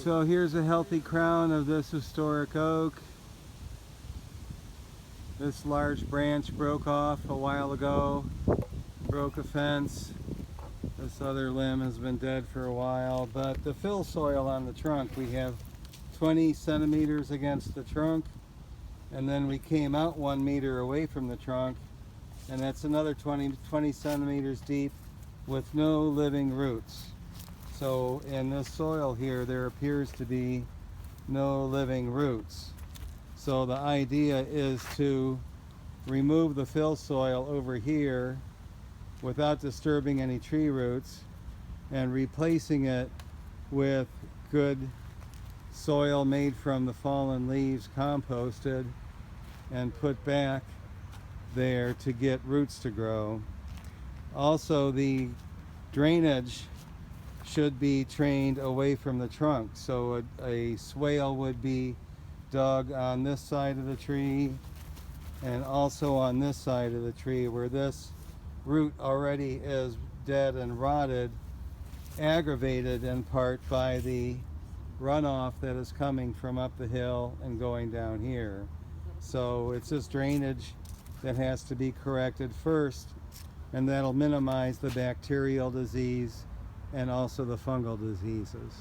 So here's a healthy crown of this historic oak. This large branch broke off a while ago, broke a fence. This other limb has been dead for a while, but the fill soil on the trunk, we have 20 centimeters against the trunk, and then we came out 1 meter away from the trunk, and that's another 20 centimeters deep with no living roots. So in this soil here, there appears to be no living roots. So the idea is to remove the fill soil over here without disturbing any tree roots and replacing it with good soil made from the fallen leaves, composted and put back there to get roots to grow. Also, the drainage should be trained away from the trunk. So a swale would be dug on this side of the tree and also on this side of the tree where this root already is dead and rotted, aggravated in part by the runoff that is coming from up the hill and going down here. So it's this drainage that has to be corrected first, and that'll minimize the bacterial disease and also the fungal diseases.